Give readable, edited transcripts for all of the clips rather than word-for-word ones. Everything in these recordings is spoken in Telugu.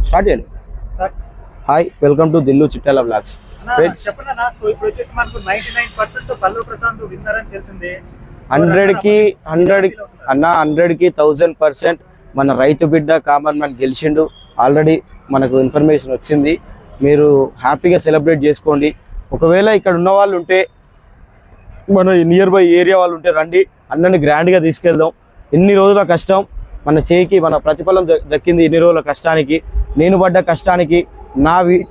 స్టార్ట్ చేయాలి. Hi, welcome to Dillu Chittala vlogs. చెప్పండి అన్న, సో ఇప్పుడు వచ్చేసి మనకు 99% పల్లవి ప్రశాంత్ విన్నర్ అని తెలిసింది. 100కి 1000% మన రైతు బిడ్డ కామన్ మ్యాన్ గెలిచిండు. ఆల్రెడీ మనకు ఇన్ఫర్మేషన్ వచ్చింది. మీరు హ్యాపీగా సెలబ్రేట్ చేసుకోండి. ఒకవేళ ఇక్కడ ఉన్న వాళ్ళు ఉంటే, మన నియర్ బై ఏరియా వాళ్ళు ఉంటే రండి, అన్నని గ్రాండ్గా తీసుకెళ్దాం. ఎన్ని రోజుల కష్టం మన చేయికి మన ప్రతిఫలం దక్కింది. ఎన్ని రోజుల కష్టానికి, నేను పడ్డ కష్టానికి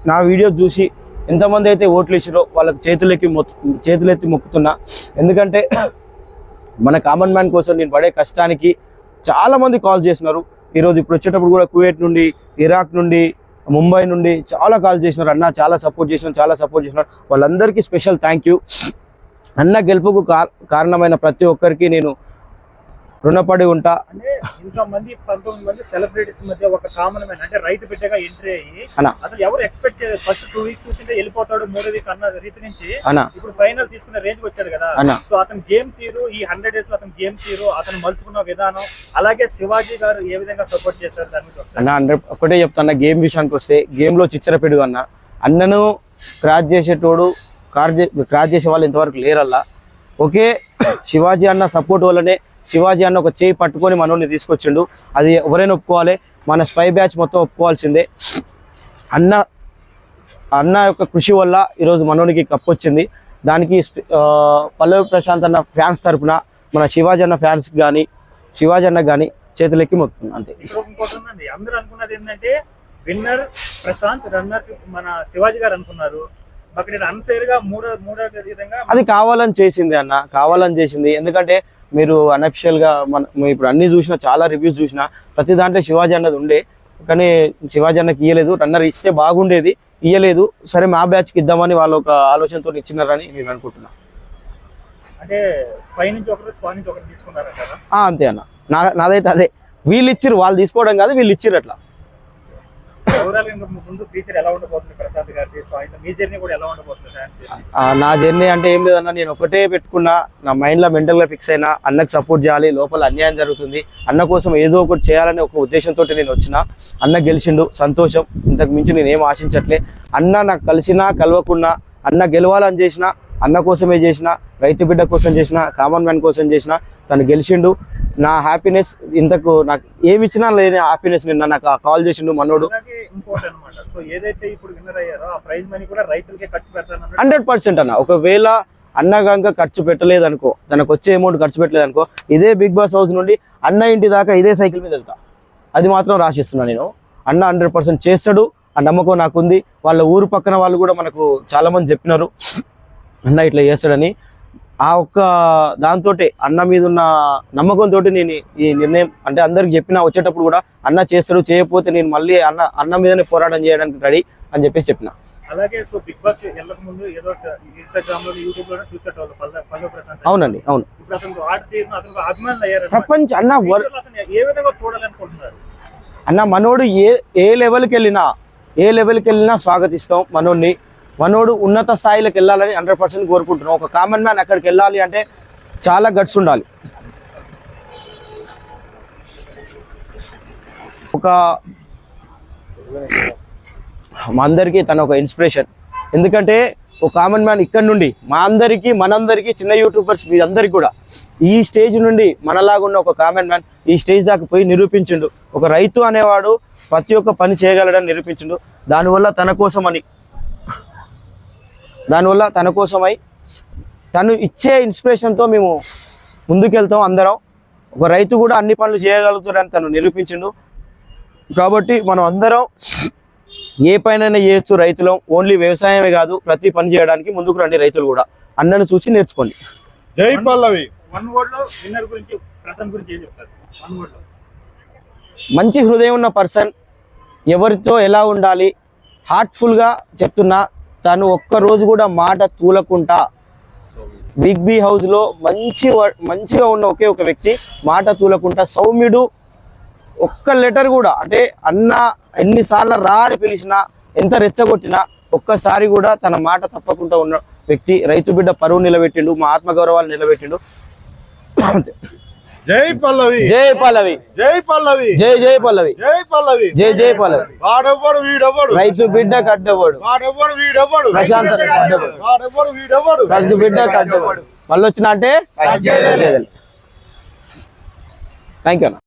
నా వీడియో చూసి ఎంతమంది అయితే ఓట్లు ఇచ్చిరో వాళ్ళకి చేతులెత్తి మొక్కుతున్నా. ఎందుకంటే మన కామన్ మ్యాన్ కోసం నేను పడే కష్టానికి చాలామంది కాల్ చేసినారు. ఈరోజు ఇప్పుడు వచ్చేటప్పుడు కూడా కువైట్ నుండి, ఇరాక్ నుండి, ముంబై నుండి చాలా కాల్ చేసినారు. అన్న చాలా సపోర్ట్ చేసినారు. వాళ్ళందరికీ స్పెషల్ థ్యాంక్ యూ. అన్న గెలుపుకు కారణమైన ప్రతి ఒక్కరికి నేను రుణపడి ఉంటా. అంటే ఇంతమంది 19 మంది సెలబ్రిటీస్ మధ్య ఒక కామన్ మ్యాన్ అంటే రైతు బిడ్డగా ఎంట్రీ అయ్యి అసలు ఎవరు ఎక్స్పెక్ట్ చేయలేదు. ఫస్ట్ 2 వీక్స్ చూస్తుంటే వెళ్ళిపోతాడు, 3 వీక్ అన్న రీతి నుంచి ఇప్పుడు ఫైనల్ తీసుకునే రేంజ్ వచ్చాడు కదా. సో అతని గేమ్ తీరు, ఈ 100 days లో అతని గేమ్ తీరు, అతను మలుచుకున్న విధానం, అలాగే శివాజీ గారు ఏ విధంగా సపోర్ట్ చేశారు దాని మీద అన్న. ఒకటే చెప్తాను, గేమ్ విషయానికి వస్తే గేమ్ లో చిచ్చరపెడుగు అన్న. అన్నను క్రాచ్ చేసేటోడు, క్రాచ్ చేసే వాళ్ళు ఇంతవరకు లేరల్లా. ఓకే, శివాజీ అన్న సపోర్ట్ వల్లనే శివాజీ అన్న ఒక చేయి పట్టుకొని మనోడిని తీసుకొచ్చిండు. అది ఎవరైనా ఒప్పుకోవాలి, మన స్పై బ్యాచ్ మొత్తం ఒప్పుకోవాల్సిందే. అన్న యొక్క కృషి వల్ల ఈరోజు మనోనికి కప్ వచ్చింది. దానికి పల్లవి ప్రశాంత్ అన్న ఫ్యాన్స్ తరఫున మన శివాజీ అన్న ఫ్యాన్స్ కానీ, శివాజీ అన్న కానీ చేతులెక్కి మొక్కుతుంది అంతే. అందరూ అనుకున్నది ఏంటంటే విన్నర్ ప్రశాంత్, రన్నర్ మన శివాజీ గారు అనుకున్నారు. అది కావాలని చేసింది అన్న, కావాలని చేసింది. ఎందుకంటే మీరు అన్అఫిషియల్ గా ఇప్పుడు అన్ని చూసినా, చాలా రివ్యూస్ చూసినా, ప్రతి దాంట్లో శివాజీ అన్నది ఉండే, కానీ శివాజీ అన్నకి ఇయ్యలేదు. రన్నర్ ఇస్తే బాగుండేది, ఇయ్యలేదు. సరే మా బ్యాచ్కి ఇద్దామని వాళ్ళు ఒక ఆలోచనతో ఇచ్చినారని నేను అనుకుంటున్నా. అంటే అంతే అన్న, నాదైతే అదే. వీళ్ళు ఇచ్చిర్రు, వాళ్ళు తీసుకోవడం కాదు, వీళ్ళు ఇచ్చిర్రు అట్లా. నా జర్నీ అంటే ఏం లేదన్నా, నేను ఒకటే పెట్టుకున్నా, నా మైండ్లో మెంటల్గా ఫిక్స్ అయినా, అన్నకు సపోర్ట్ చేయాలి, లోపల అన్యాయం జరుగుతుంది, అన్న కోసం ఏదో ఒకటి చేయాలని ఒక ఉద్దేశంతో నేను వచ్చిన. అన్న గెలిచిండు, సంతోషం. ఇంతకు మించి నేను ఏం ఆశించట్లే. అన్న నాకు కలిసినా కలవకున్నా, అన్న గెలవాలని చేసిన, అన్న కోసమే చేసిన, రైతు బిడ్డ కోసం చేసిన, కామన్ మ్యాన్ కోసం చేసిన. తను గెలిచిండు. నా హ్యాపీనెస్ ఇంతకు నాకు ఏమి ఇచ్చినా లేని హ్యాపీనెస్ నిన్న నాకు కాల్ చేసిండు మనోడు. 100% అన్న. ఒకవేళ అన్న కనుక ఖర్చు పెట్టలేదు అనుకో, తనకు వచ్చే అమౌంట్ ఖర్చు పెట్టలేదు అనుకో, ఇదే బిగ్ బాస్ హౌస్ నుండి అన్న ఇంటి దాకా ఇదే సైకిల్ మీద వెళ్తా. అది మాత్రం రాసిస్తున్నా నేను. అన్న 100% చేస్తాడు, ఆ నమ్మకం నాకుంది. వాళ్ళ ఊరు పక్కన వాళ్ళు కూడా మనకు చాలా మంది చెప్పినారు అన్న ఇట్లా చేస్తాడని. ఆ ఒక్క దాంతో, అన్న మీద ఉన్న నమ్మకంతో నేను ఈ నిర్ణయం అంటే అందరికి చెప్పిన. వచ్చేటప్పుడు కూడా అన్న చేస్తాడు, చేయకపోతే నేను మళ్ళీ అన్న మీదనే పోరాటం చేయడానికి రెడీ అని చెప్పేసి చెప్పిన. అలాగే సో బిగ్ బాస్ వెళ్ళక ముందు ఏదో ఇన్‌స్టాగ్రామ్ లో, యూట్యూబ్ లో చూసేటోళ్ళు పల్లవి ప్రశాంత్. అవునండి, అవును. ఇప్పుడు అతను అభిమానులు అయ్యారు. ప్రపంచ అన్న ఏ విధంగా చూడాలనుకుంటున్నారు అన్న? మనోడు ఏ లెవెల్కి వెళ్ళినా స్వాగతిస్తాం మనోడిని. మనోడు ఉన్నత స్థాయిలోకి వెళ్ళాలని 100% కోరుకుంటున్నాం. ఒక కామన్ మ్యాన్ అక్కడికి వెళ్ళాలి అంటే చాలా గట్స్ ఉండాలి. మా అందరికీ తన ఒక ఇన్స్పిరేషన్. ఎందుకంటే ఒక కామన్ మ్యాన్ ఇక్కడ నుండి మనందరికీ చిన్న యూట్యూబర్స్ మీ అందరికీ కూడా ఈ స్టేజ్ నుండి మనలాగా ఉన్న ఒక కామన్ మ్యాన్ ఈ స్టేజ్ దాకా పోయి నిరూపించిండు. ఒక రైతు అనేవాడు ప్రతి ఒక్క పని చేయగలడని నిరూపించిండు. దానివల్ల తన కోసమై తను ఇచ్చే ఇన్స్పిరేషన్తో మేము ముందుకెళ్తాం అందరం. ఒక రైతు కూడా అన్ని పనులు చేయగలుగుతాడని తను నిరూపించిండు. కాబట్టి మనం అందరం ఏ పైనైనా చేయొచ్చు రైతులం. ఓన్లీ వ్యవసాయమే కాదు, ప్రతి పని చేయడానికి ముందుకు రండి రైతులు కూడా. అన్నను చూసి నేర్చుకోండి. జై పల్లవి. మంచి హృదయం ఉన్న పర్సన్, ఎవరితో ఎలా ఉండాలి, హార్ట్ఫుల్గా చెప్తున్నా. తను ఒక్కరోజు కూడా మాట తూలకుండా బిగ్ బీ హౌస్లో మంచిగా ఉన్న ఒకే ఒక వ్యక్తి, మాట తూలకుండా సౌమ్యుడు. ఒక్క లెటర్ కూడా అంటే అన్న ఎన్నిసార్లు రా అని పిలిచినా, ఎంత రెచ్చగొట్టినా ఒక్కసారి కూడా తన మాట తప్పకుండా ఉన్న వ్యక్తి. రైతు బిడ్డ పరువు నిలబెట్టిండు, మా ఆత్మగౌరవాలు నిలబెట్టిండు. జై పల్లవి జై పల్లవి జై పల్లవి జై జై పల్లవి జై పల్లవి జై జై పల్లవి వాడెవ్వడు వీడెవ్వడు రైతు బిడ్డ కడ్డవాడు వాడెవ్వడు వీడెవ్వడు ప్రశాంతత కడ్డవాడు వాడెవ్వడు వీడెవ్వడు రైతు బిడ్డ కడ్డవాడు మళ్ళీ వచ్చిన అంటే థ్యాంక్ యూ అన్న.